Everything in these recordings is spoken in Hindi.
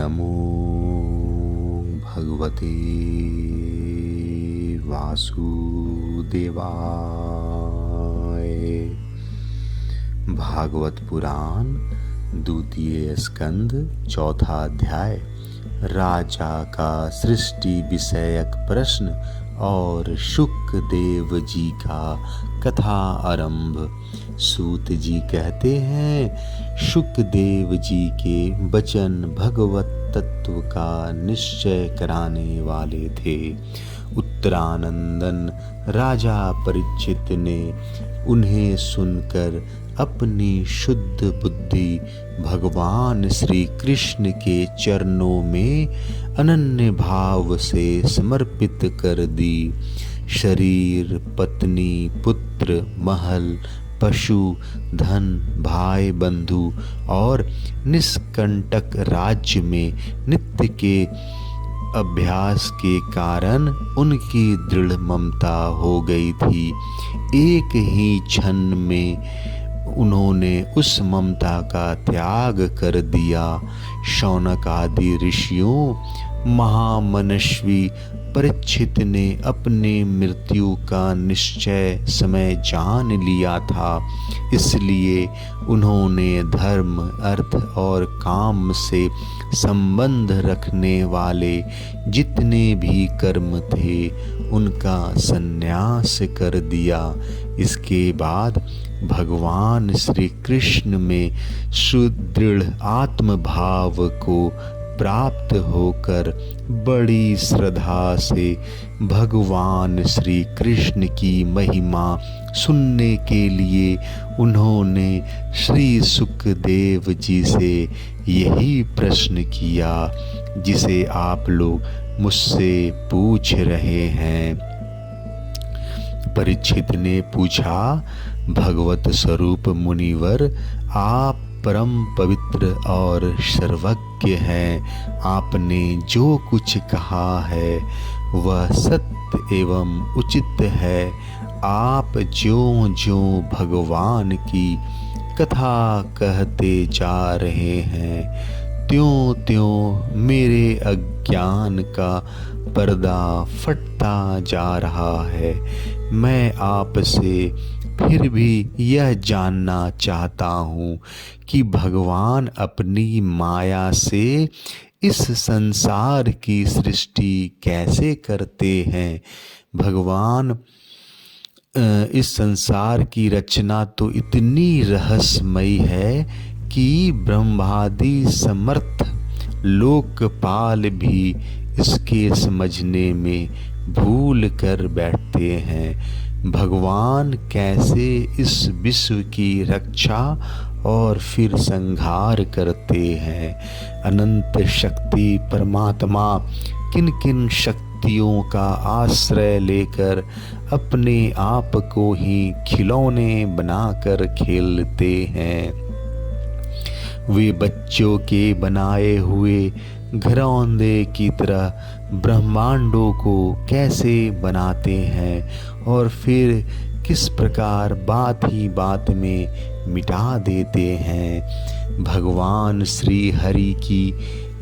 नमो भगवते वासुदेवाय। भागवत पुराण द्वितीय स्कंद चौथा अध्याय। राजा का सृष्टि विषयक प्रश्न और शुकदेव जी का कथा आरंभ। सूत जी कहते हैं, शुकदेव जी के वचन भगवत तत्व का निश्चय कराने वाले थे। उत्तरानंदन राजा परीक्षित ने उन्हें सुनकर अपनी शुद्ध बुद्धि भगवान श्री कृष्ण के चरणों में अनन्य भाव से समर्पित कर दी। शरीर, पत्नी, पुत्र, महल, पशु, धन, भाई बंधु और निष्कंटक राज्य में नित्य के अभ्यास के कारण उनकी दृढ़ ममता हो गई थी। एक ही क्षण में उन्होंने उस ममता का त्याग कर दिया। शौनक आदि ऋषियों, महामनस्वी परीक्षित ने अपने मृत्यु का निश्चय समय जान लिया था, इसलिए उन्होंने धर्म, अर्थ और काम से संबंध रखने वाले जितने भी कर्म थे उनका संन्यास कर दिया। इसके बाद भगवान श्री कृष्ण में सुदृढ़ आत्मभाव को प्राप्त होकर बड़ी श्रद्धा से भगवान श्री कृष्ण की महिमा सुनने के लिए उन्होंने श्री सुखदेव जी से यही प्रश्न किया जिसे आप लोग मुझसे पूछ रहे हैं। परीक्षित ने पूछा, भगवत स्वरूप मुनिवर, आप परम पवित्र और सर्वज्ञ हैं। आपने जो कुछ कहा है वह सत्य एवं उचित है। आप ज्यों ज्यों भगवान की कथा कहते जा रहे हैं, त्यों त्यों मेरे अज्ञान का पर्दा फटता जा रहा है। मैं आपसे फिर भी यह जानना चाहता हूँ कि भगवान अपनी माया से इस संसार की सृष्टि कैसे करते हैं। भगवान इस संसार की रचना तो इतनी रहस्यमयी है कि ब्रह्मादि समर्थ लोकपाल भी इसके समझने में भूल कर बैठते हैं। भगवान कैसे इस विश्व की रक्षा और फिर संहार करते हैं। अनंत शक्ति परमात्मा किन किन शक्तियों का आश्रय लेकर अपने आप को ही खिलौने बनाकर खेलते हैं। वे बच्चों के बनाए हुए घरौंदे की तरह ब्रह्मांडों को कैसे बनाते हैं और फिर किस प्रकार बात ही बात में मिटा देते हैं। भगवान श्री हरि की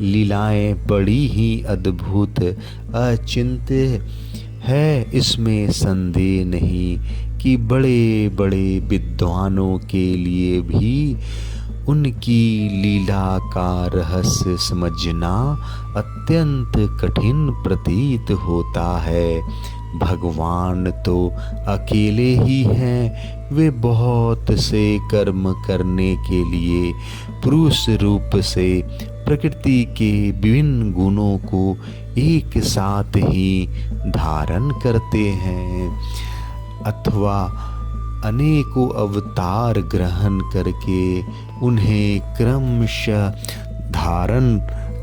लीलाएं बड़ी ही अद्भुत अचिंत्य है। इसमें संदेह नहीं कि बड़े बड़े विद्वानों के लिए भी उनकी लीला का रहस्य समझना अत्यंत कठिन प्रतीत होता है। भगवान तो अकेले ही हैं। वे बहुत से कर्म करने के लिए पुरुष रूप से प्रकृति के विभिन्न गुणों को एक साथ ही धारण करते हैं अथवा अनेकों अवतार ग्रहण करके उन्हें क्रमशः धारण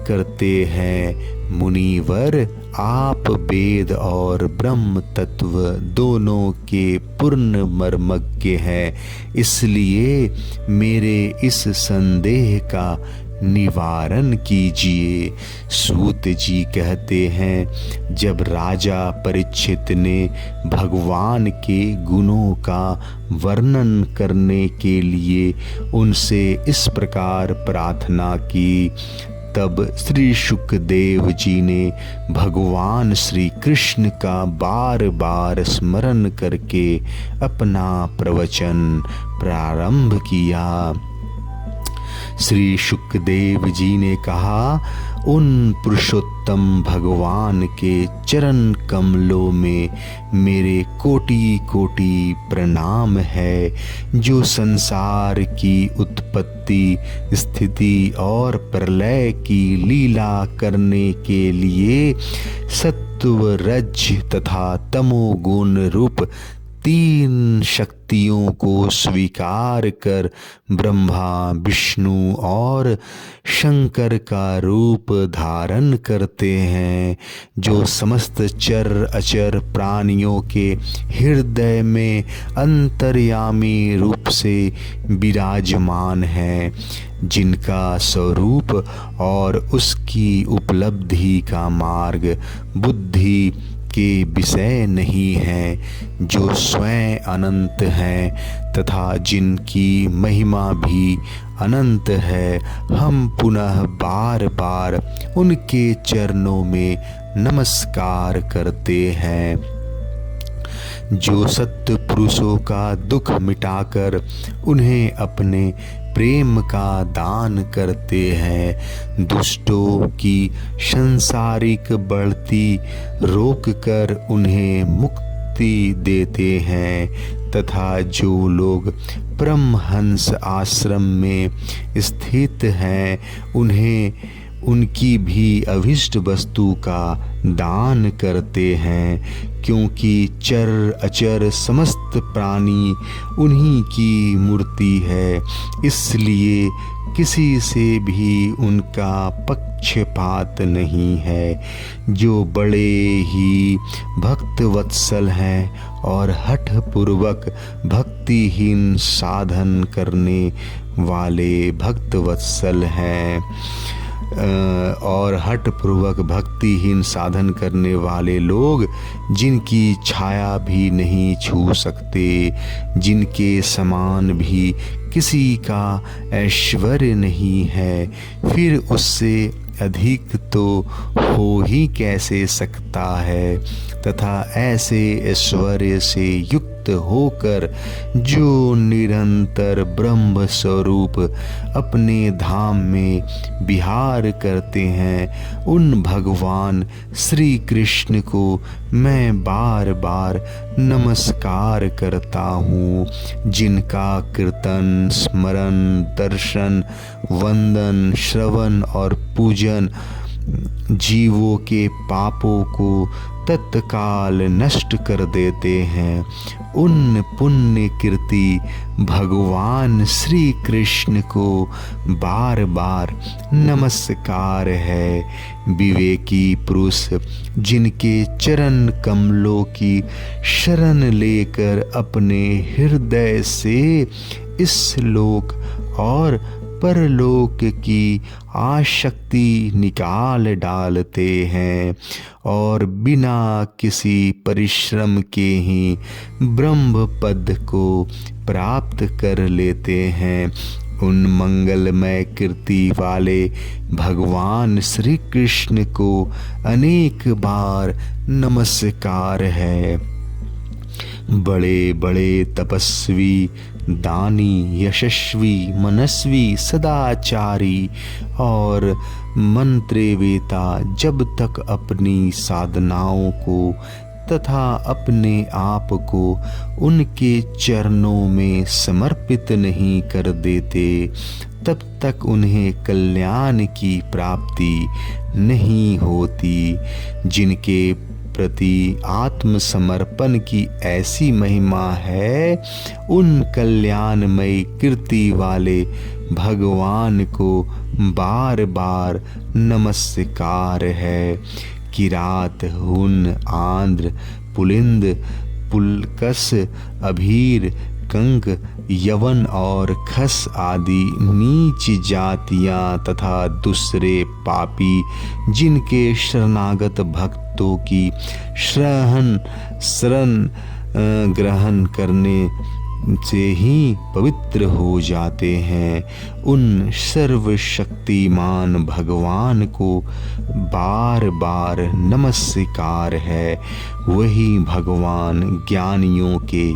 करते हैं। मुनिवर, आप वेद और ब्रह्म तत्व दोनों के पूर्ण मर्मज्ञ हैं, इसलिए मेरे इस संदेह का निवारण कीजिए। सूत जी कहते हैं, जब राजा परीक्षित ने भगवान के गुणों का वर्णन करने के लिए उनसे इस प्रकार प्रार्थना की, तब श्री शुकदेव जी ने भगवान श्री कृष्ण का बार बार स्मरण करके अपना प्रवचन प्रारंभ किया। श्री शुकदेव जी ने कहा, उन पुरुषोत्तम भगवान के चरण कमलों में मेरे कोटि कोटि प्रणाम है, जो संसार की उत्पत्ति, स्थिति और प्रलय की लीला करने के लिए सत्व, रज तथा तमोगुण रूप 3 शक्तियों को स्वीकार कर ब्रह्मा, विष्णु और शंकर का रूप धारण करते हैं, जो समस्त चर अचर प्राणियों के हृदय में अंतर्यामी रूप से विराजमान है, जिनका स्वरूप और उसकी उपलब्धि का मार्ग बुद्धि के विषय नहीं है, जो स्वयं अनंत हैं तथा जिनकी महिमा भी अनंत है। हम पुनः बार बार उनके चरणों में नमस्कार करते हैं, जो सत्य पुरुषों का दुख मिटाकर उन्हें अपने प्रेम का दान करते हैं, दुष्टों की सांसारिक बढ़ती रोककर उन्हें मुक्ति देते हैं, तथा जो लोग परमहंस आश्रम में स्थित हैं उन्हें उनकी भी अभिष्ट वस्तु का दान करते हैं, क्योंकि चर अचर समस्त प्राणी उन्हीं की मूर्ति है, इसलिए किसी से भी उनका पक्षपात नहीं है। जो बड़े ही भक्त वत्सल हैं और हठ पूर्वक भक्तिहीन साधन करने वाले भक्त वत्सल हैं और हठ पूर्वक भक्तिहीन साधन करने वाले लोग जिनकी छाया भी नहीं छू सकते, जिनके समान भी किसी का ऐश्वर्य नहीं है, फिर उससे अधिक तो हो ही कैसे सकता है, तथा ऐसे ऐश्वर्य से युक्त होकर जो निरंतर ब्रह्म स्वरूप अपने धाम में विहार करते हैं, उन भगवान श्री कृष्ण को मैं बार बार नमस्कार करता हूँ, जिनका कीर्तन, स्मरण, दर्शन, वंदन, श्रवण और पूजन जीवों के पापों को तत्काल नष्ट कर देते हैं। उन पुण्य कीर्ति भगवान श्री कृष्ण को बार बार नमस्कार है। विवेकी पुरुष जिनके चरण कमलों की शरण लेकर अपने हृदय से इस लोक और परलोक की आसक्ति निकाल डालते हैं और बिना किसी परिश्रम के ही ब्रह्म पद को प्राप्त कर लेते हैं, उन मंगलमय कीर्ति वाले भगवान श्री कृष्ण को अनेक बार नमस्कार है। बड़े बड़े तपस्वी, दानी, यशस्वी, मनस्वी, सदाचारी और मंत्रेवेता जब तक अपनी साधनाओं को तथा अपने आप को उनके चरणों में समर्पित नहीं कर देते, तब तक उन्हें कल्याण की प्राप्ति नहीं होती। जिनके प्रति आत्मसमर्पण की ऐसी महिमा है, उन कल्याणमयी कीर्ति वाले भगवान को बार बार नमस्कार है। किरात, हुन, आंध्र, पुलिंद, पुलकस, अभीर, कंक, यवन और खस आदि नीच जातियां तथा दूसरे पापी जिनके शरणागत भक्तों की शरण ग्रहण करने से ही पवित्र हो जाते हैं। उन सर्वशक्तिमान भगवान को बार बार नमस्कार है। वही भगवान ज्ञानियों के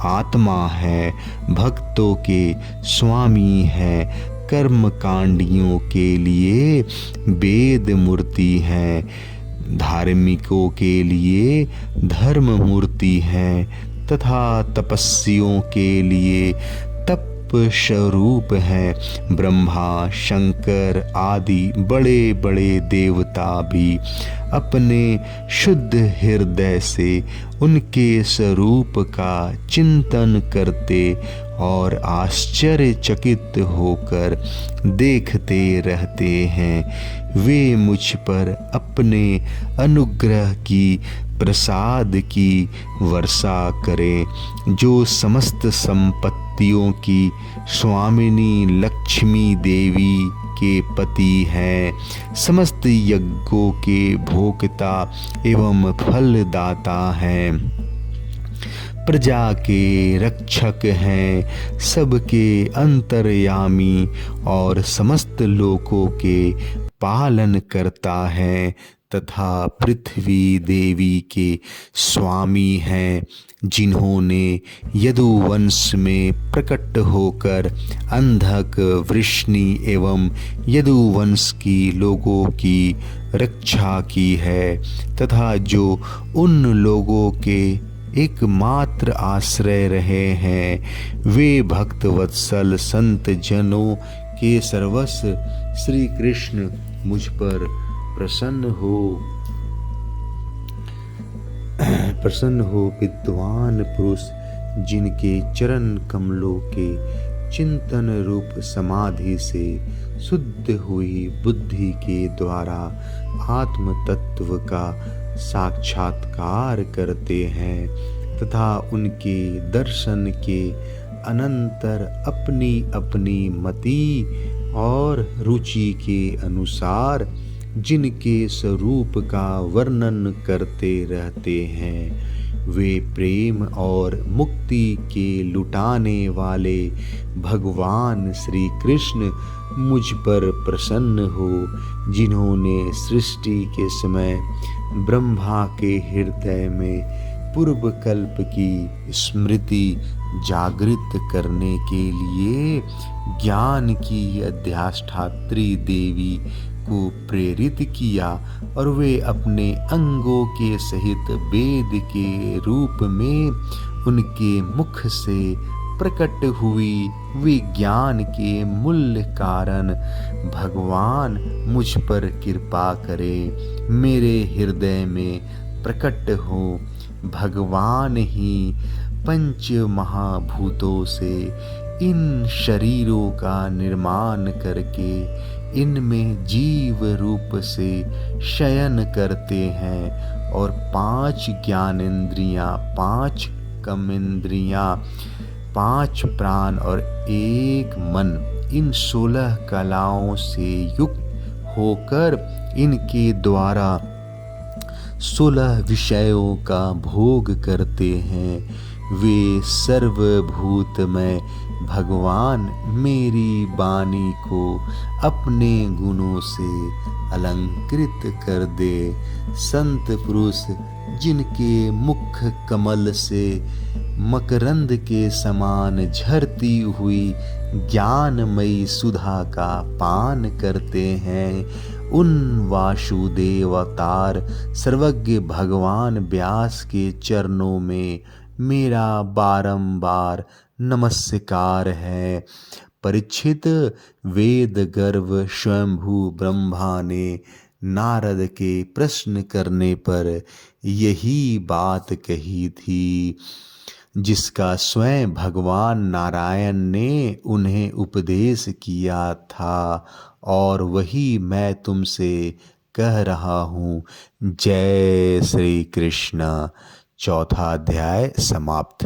आत्मा है, भक्तों के स्वामी है, कर्मकांडियों के लिए वेद मूर्ति है, धार्मिकों के लिए धर्म मूर्ति है तथा तपस्वियों के लिए तप स्वरूप है। ब्रह्मा, शंकर आदि बड़े बड़े देवता भी अपने शुद्ध हृदय से उनके स्वरूप का चिंतन करते और आश्चर्यचकित होकर देखते रहते हैं। वे मुझ पर अपने अनुग्रह की प्रसाद की वर्षा करें। जो समस्त संपत्तियों की स्वामिनी लक्ष्मी देवी के पति हैं, समस्त यज्ञों के भोक्ता एवं फलदाता हैं, प्रजा के रक्षक हैं, सबके अंतर्यामी और समस्त लोकों के पालन करता है तथा पृथ्वी देवी के स्वामी हैं, जिन्होंने यदुवंश में प्रकट होकर अंधक, वृष्णि एवं यदुवंश की लोगों की रक्षा की है तथा जो उन लोगों के एकमात्र आश्रय रहे हैं। वे भक्त वत्सल संत जनों के सर्वस्व श्री कृष्ण मुझ पर प्रसन्न हो विद्वान पुरुष, जिनके चरण कमलों के चिंतन रूप समाधि से शुद्ध हुई बुद्धि के द्वारा आत्म तत्व का साक्षात्कार करते हैं तथा उनके दर्शन के अनंतर अपनी अपनी मति और रुचि के अनुसार जिनके स्वरूप का वर्णन करते रहते हैं, वे प्रेम और मुक्ति के लुटाने वाले भगवान श्री कृष्ण मुझ पर प्रसन्न हो, जिन्होंने सृष्टि के समय ब्रह्मा के हृदय में पूर्व कल्प की स्मृति जागृत करने के लिए ज्ञान की अधिष्ठात्री देवी को प्रेरित किया और वे अपने अंगों के सहित वेद के रूप में उनके मुख से प्रकट हुई विज्ञान के मूल कारण भगवान मुझ पर कृपा करे, मेरे हृदय में प्रकट हो। भगवान ही पंच महाभूतों से इन शरीरों का निर्माण करके इनमें जीव रूप से शयन करते हैं और 5 ज्ञानेंद्रियां, 5 कर्मेंद्रियां, 5 प्राण और 1 मन, इन 16 कलाओं से युक्त होकर इनके द्वारा 16 विषयों का भोग करते हैं। वे सर्वभूतमय भगवान मेरी वाणी को अपने गुणों से अलंकृत कर दे। संत पुरुष जिनके मुख कमल से मकरंद के समान झरती हुई ज्ञानमयी सुधा का पान करते हैं, उन वासुदेव अवतार सर्वज्ञ भगवान व्यास के चरणों में मेरा बारंबार नमस्कार है। परीक्षित, वेद गर्भ स्वयंभू ब्रह्मा ने नारद के प्रश्न करने पर यही बात कही थी, जिसका स्वयं भगवान नारायण ने उन्हें उपदेश किया था और वही मैं तुमसे कह रहा हूँ। जय श्री कृष्ण। 4वां अध्याय समाप्त।